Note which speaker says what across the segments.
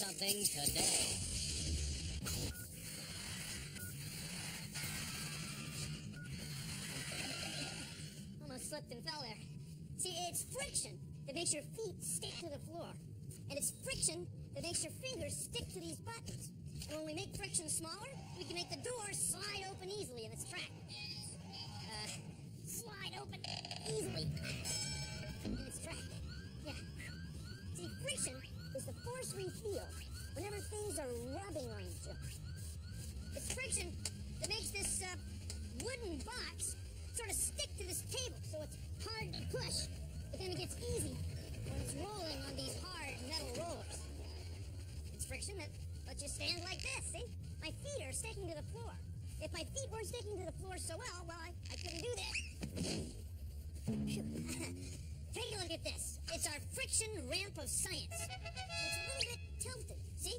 Speaker 1: something today.
Speaker 2: Almost slipped and fell there. See, it's friction that makes your feet stick to the floor. And it's friction that makes your fingers stick to these buttons. And when we make friction smaller, we can make the door slide open easily in its track. Slide open easily in its track. Yeah. See, friction is the force we feel whenever things are rubbing on each other. It's friction that makes this wooden box sort of stick to this table, so it's hard to push, but then it gets easy when it's rolling on these hard metal rollers. It's friction that lets you stand like this, see? My feet are sticking to the floor. If my feet weren't sticking to the floor so well, I couldn't do this. Take a look at this. It's our friction ramp of science. It's a little bit tilted, see?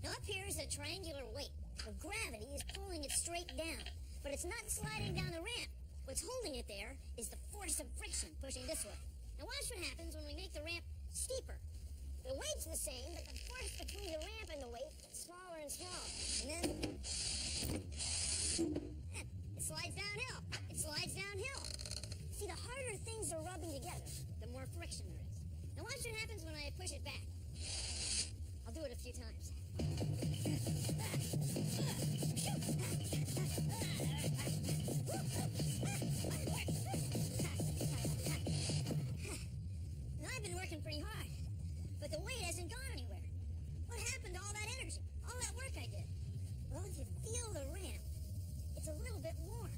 Speaker 2: Now up here is a triangular weight. The gravity is pulling it straight down, but it's not sliding down the ramp. What's holding it there is the force of friction pushing this way. Now watch what happens when we make the ramp steeper. The weight's the same, but the force between the ramp and the weight gets smaller and smaller. And then it slides downhill. It slides downhill. See, the harder things are rubbing together, the more friction there is. Now watch what happens when I push it back. I'll do it a few times. Now I've been working pretty hard, but the weight hasn't gone anywhere. What happened to all that energy, all that work I did? Well, if you feel the ramp, it's a little bit warm.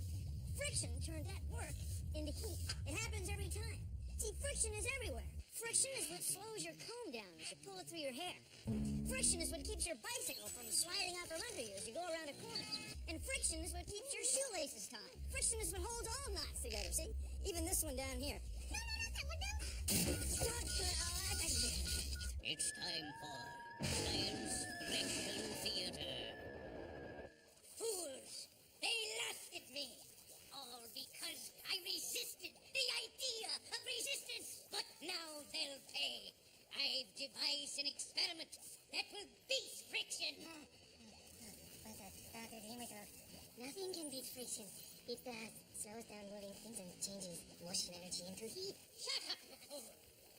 Speaker 2: Friction turned that work into heat. It happens every time. See, friction is everywhere. Friction is what slows your comb down as you pull it through your hair. Friction is what keeps your bicycle from sliding out from under you as you go around a corner. And friction is what keeps your shoelaces tied. Friction is what holds all knots together, see? Even this one down here. No, that one, no.
Speaker 1: It's time for Science Friction Theater.
Speaker 3: Fools! They laughed at me! All because I resisted the idea of resistance! But now they'll pay! I've devised an experiment that will beat friction!
Speaker 2: Nothing can beat friction. It slows down moving things and changes motion energy into heat.
Speaker 3: Shut up, you fool!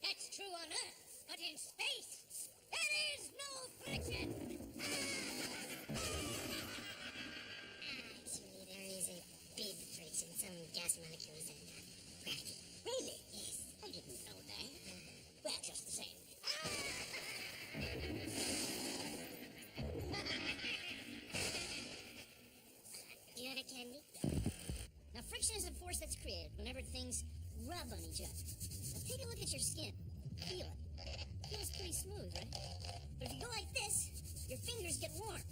Speaker 3: That's true on Earth, but in space, there is no friction!
Speaker 2: Actually, there is a big friction. Some gas molecules and gravity.
Speaker 3: Really?
Speaker 2: Yes.
Speaker 3: I didn't know that. Well, just the same.
Speaker 2: Do you have a candy? Now, friction is a force that's created whenever things rub on each other. Now, take a look at your skin. Feel it. Feels pretty smooth, right? But if you go like this, your fingers get warm.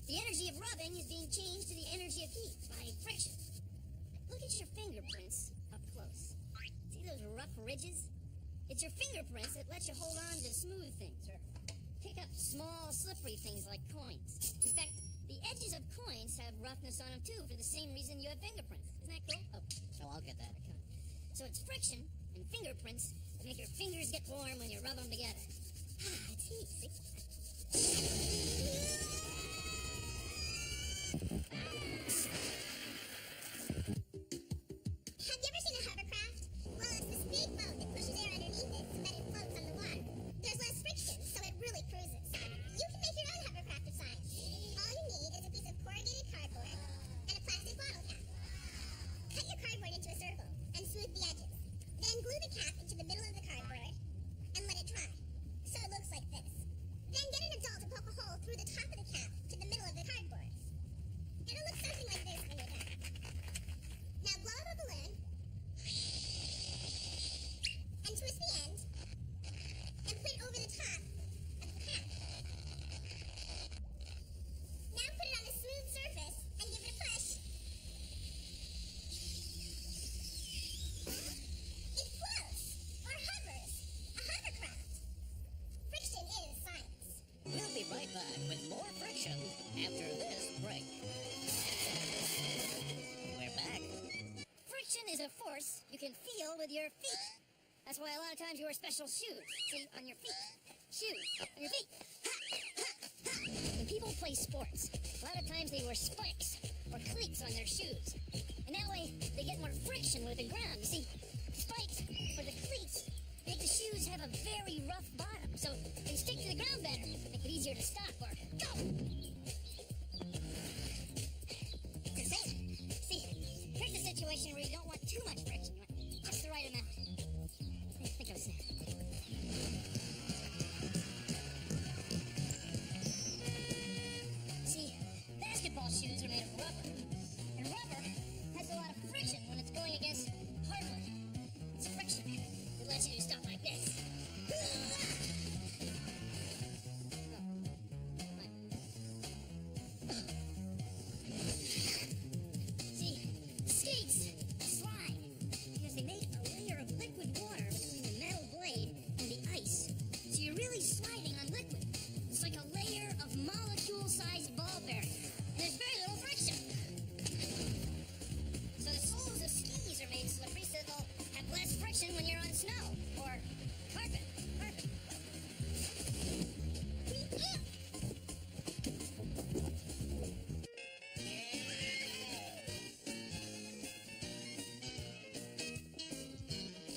Speaker 2: The energy of rubbing is being changed to the energy of heat by friction. Look at your fingerprints up close. See those rough ridges? It's your fingerprints that let you hold on to smooth things or pick up small, slippery things like coins. In fact, the edges of coins have roughness on them too for the same reason you have fingerprints. Isn't that cool? Oh, so I'll get that. So it's friction and fingerprints that make your fingers get warm when you rub them together. It's heat, see?
Speaker 4: Have you ever seen a hovercraft? Well, it's this big boat that pushes air underneath it so that it floats on the water. There's less friction, so it really cruises. You can make your own hovercraft of science. All you need is a piece of corrugated cardboard and a plastic bottle cap. Cut your cardboard into a circle and smooth the edges. Then glue the cap into the middle of the cardboard and let it dry. So it looks like this. Then get an adult to poke a hole through the top of the cap to the middle of the cardboard. It'll look something like this when you're done. Now blow up a balloon and twist the end and put it over the top of the cap. Now put it on a smooth surface and give it a push. It floats or hovers. A hovercraft. Friction is science.
Speaker 1: We'll be right back with more friction after this break. We're back.
Speaker 2: Friction is a force you can feel with your feet. That's why a lot of times you wear special shoes. See, on your feet. Shoes on your feet. Ha, ha. people play sports, a lot of times they wear spikes or cleats on their shoes. And that way, they get more friction with the ground. You see, spikes or the cleats make the shoes have a very rough bottom, so they stick to the ground better, make it easier to stop or go. See, here's a situation where you don't want too much friction. You want just the right amount. Think of a snap. See, basketball shoes are made of rubber. And rubber has a lot of friction when it's going against hardwood. It's friction that lets you do stuff like this. See, skates slide because they make a layer of liquid water between the metal blade and the ice. So you're really sliding on liquid. It's like a layer of molecule-sized ball bearing. And there's very little friction. So the soles of skis are made slippery so they'll have less friction when you're on snow or carpet.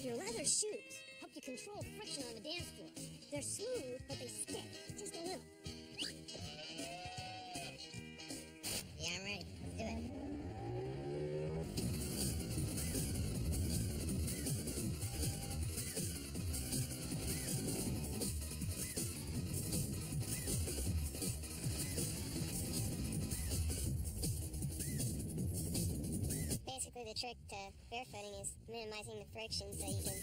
Speaker 2: Your leather shoes help you control friction on the dance floor. They're smooth, but they stick just a little. Yeah, I'm ready. Let's do it.
Speaker 4: Basically, the trick to barefooting is minimizing the friction so you can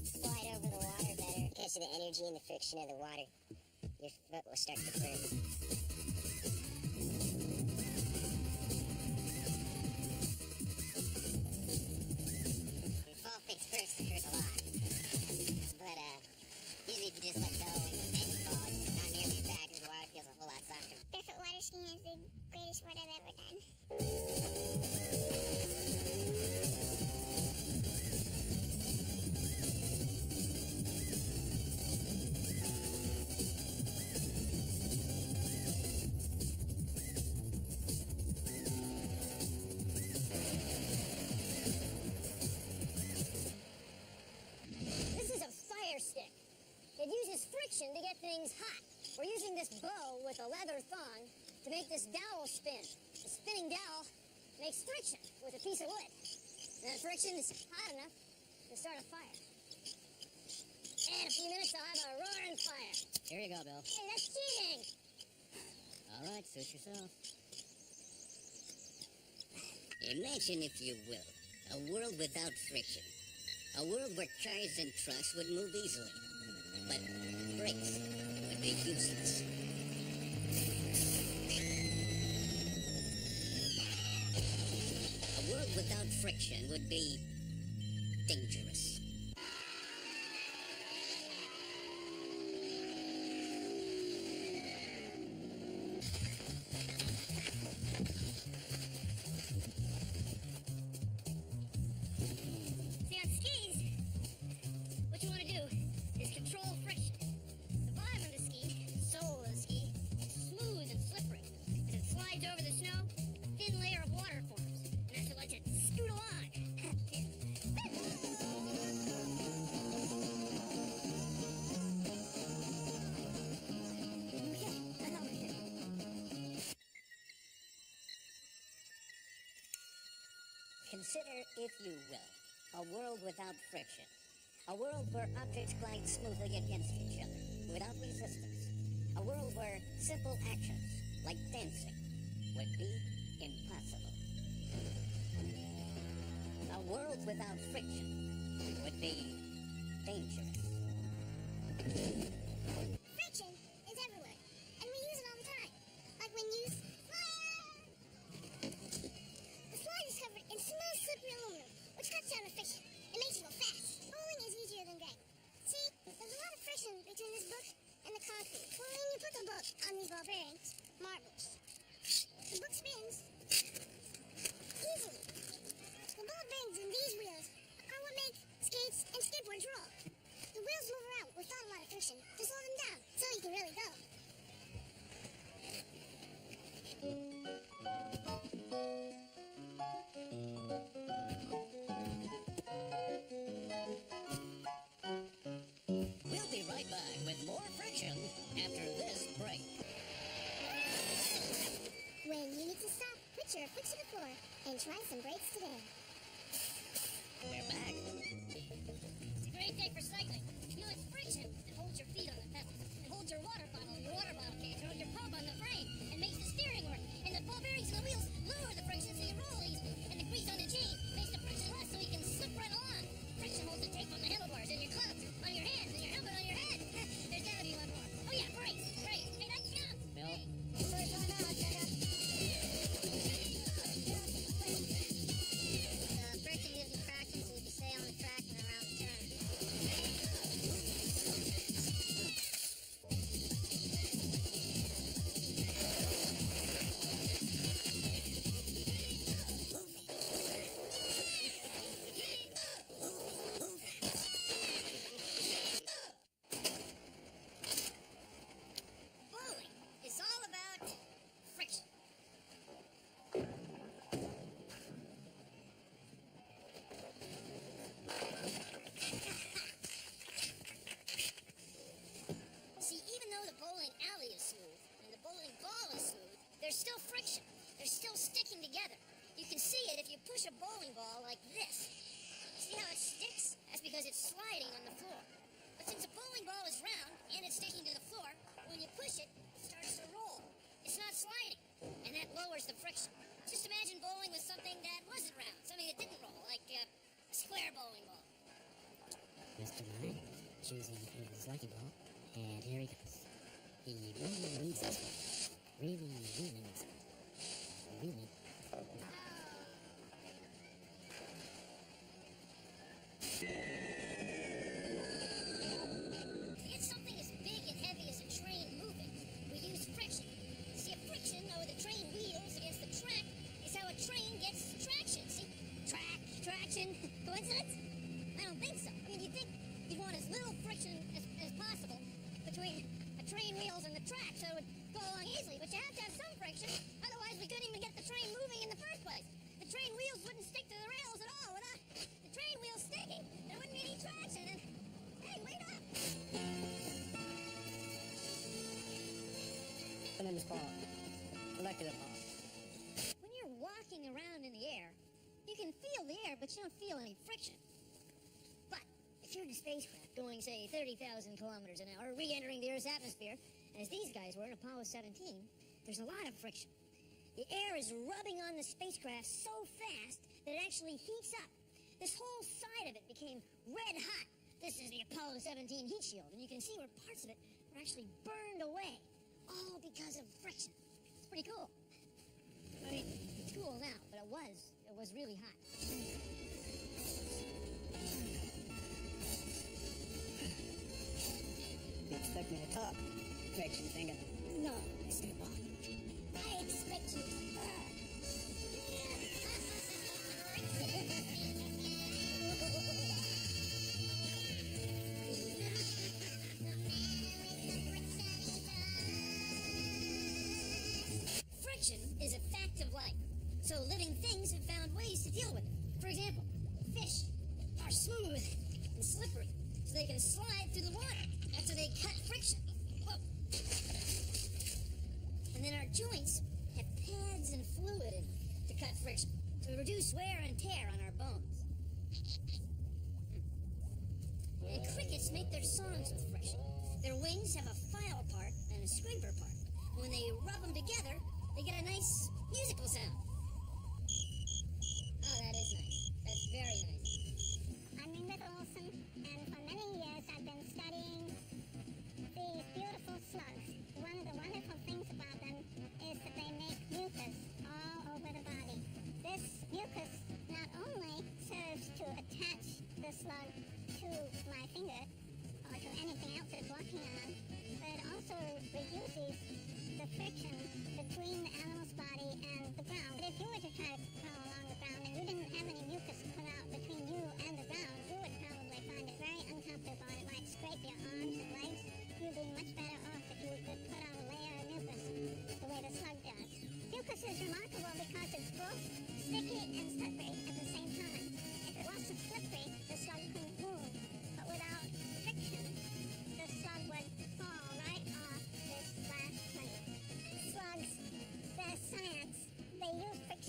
Speaker 4: slide over the water better. Because of the energy and the friction of the water, your foot will start to burn. Your fall fix first hurt a lot. But, usually if you just let go and you fall, it's not nearly as bad because the water feels a whole lot softer. Barefoot water skiing is the greatest sport I've ever done.
Speaker 2: This is a fire stick. It uses friction to get things hot. We're using this bow with a leather thong to make this dowel spin. The spinning dowel makes friction with a piece of wood. And the friction is hot enough to start a fire. And in a few minutes, I'll have a roaring fire.
Speaker 1: Here you go, Bill.
Speaker 2: Hey, that's cheating!
Speaker 1: All right, suit yourself. Imagine, if you will, a world without friction. A world where cars and trucks would move easily. But brakes would be useless. A world without friction would be dangerous.
Speaker 2: See, on skis, what you want to do is control friction. The bottom of the ski, sole of the ski, is smooth and slippery. As it slides over the snow, a thin layer of water forms, and that's what lets it scoot along. Okay, that's all we do.
Speaker 1: Consider, if you will, a world without friction. A world where objects glide smoothly against each other, without resistance. A world where simple actions, like dancing, would be impossible. A world without friction would be dangerous.
Speaker 4: Friction is everywhere, and we use it all the time. Like when you slide. The slide is covered in smooth, slippery aluminum, which cuts down the friction. It makes you go fast. Rolling is easier than driving. See, there's a lot of friction between this book and the concrete. Well, when you put the book on these ball bearings, marbles, the book spins easily. The ball bearings in these wheels are what make skates and skateboards roll. The wheels move around without a lot of friction. Put your foot to the floor and try some brakes today.
Speaker 1: We're back.
Speaker 2: It's a great day for cycling. You know, it's friction that holds your feet on the pedal, and holds your water bottle case, or your pump on the frame, and makes the steering work. And the ball bearings in the wheels lower the friction so you roll easy. And the grease on the chain makes the friction less so you can slip right along. Friction holds the tape on the handlebars, and your clubs, on your hands, and your helmet on your head. There's gotta be one more. Oh yeah, brakes. Hey, that counts.
Speaker 1: Bill?
Speaker 2: First one out, Jacob.
Speaker 4: Friction gives you traction so you can stay on the track and around the turn.
Speaker 2: Bowling is all about friction. See, even though the bowling alley is smooth and the bowling ball is smooth, there's still friction. They're still sticking together. You can see it if you push a bowling ball like this. See how it sticks? That's because it's sliding on the floor. But since a bowling ball is round and it's sticking to the floor, when you push it, it starts to roll. It's not sliding, and that lowers the friction. Just imagine bowling with something that wasn't round, something that didn't roll, like a square bowling ball.
Speaker 1: Mr. Mine choosing his lucky ball, and here he goes. He really needs this one. Really needs it. Really.
Speaker 2: To get something as big and heavy as a train moving, we use friction. See, friction over the train wheels against the track is how a train gets traction. See? Traction. Coincidence? I don't think so. I mean, you'd think you'd want as little friction as possible between the train wheels and the track so it would go along easily, but you have to have some friction, otherwise we couldn't even get the train moving in the first place. The train wheels wouldn't stick to the rails at all. Without the train wheels sticking, there wouldn't be any traction. And, hey, wait up!
Speaker 1: My name is Paul. Elected Paul.
Speaker 2: When you're walking around in the air, you can feel the air, but you don't feel any friction. But if you're in a spacecraft going, say, 30,000 kilometers an hour, re-entering the Earth's atmosphere, as these guys were in Apollo 17, there's a lot of friction. The air is rubbing on the spacecraft so fast that it actually heats up. This whole side of it became red hot. This is the Apollo 17 heat shield, and you can see where parts of it were actually burned away, all because of friction. It's pretty cool. I mean, it's cool now, but it was really hot.
Speaker 1: You expect me to talk? Friction finger.
Speaker 2: No, Mr. Bond. I expect you to Friction is a fact of life. So living things have found ways to deal with it. For example, fish are smooth and slippery, so they can slide through the water after they cut friction. Whoa. And then our joints have pads and fluid in them to cut friction, to reduce wear and tear on our bones. And crickets make their songs with friction. Their wings have a file part and a scraper part. When they rub them together, they get a nice musical sound. Oh, that is nice. That's very nice.
Speaker 4: I'm Ingrid Olson, and for many years I've been studying these beautiful slugs. One of the wonderful things about them is that they make mucus all over the body. This mucus not only serves to attach the slug to my finger or to anything else it's walking on, but it also reduces the friction between the animal's body and the ground. But if you were to try to crawl along the ground and you didn't have any mucus put out between you and the ground, you would probably find it very uncomfortable and it might scrape your arms and legs. You'd be much better off if you could put on a layer of mucus the way the slug does. Mucus is remarkable because it's both sticky and slippery at the same time. If it wasn't slippery, the slug couldn't move. But without friction, the slug would fall right off this glass plate. Slugs, their science, they use friction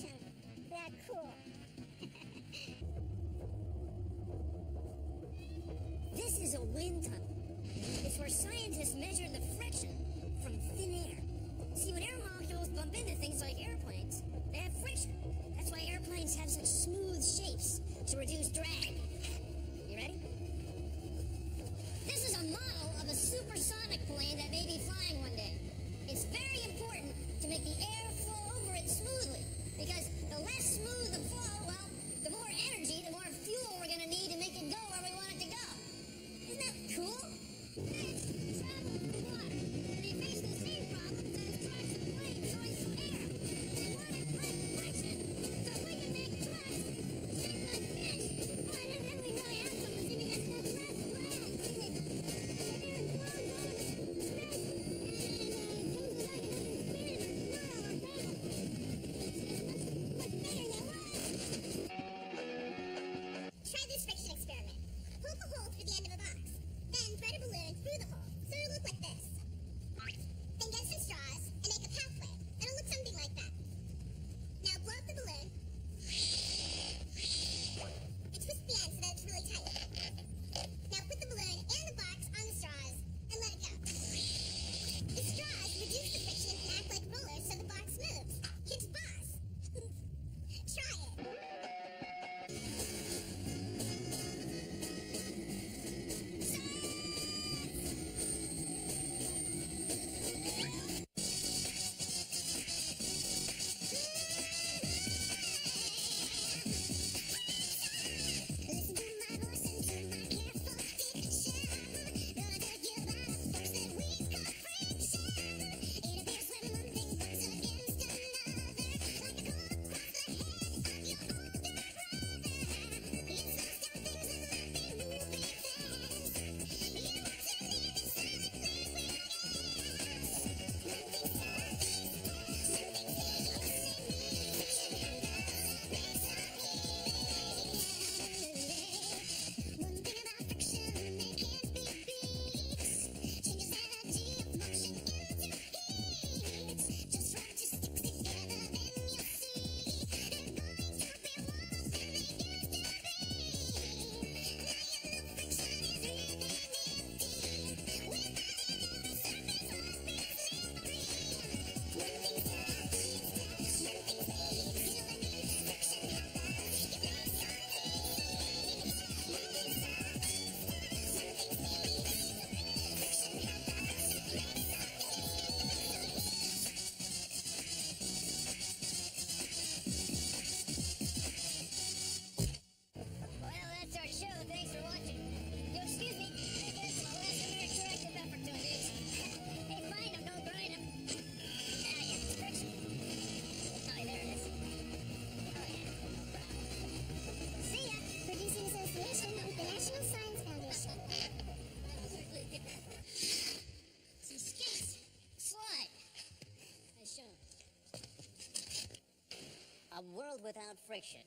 Speaker 1: world without friction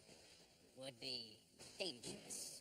Speaker 1: would be dangerous.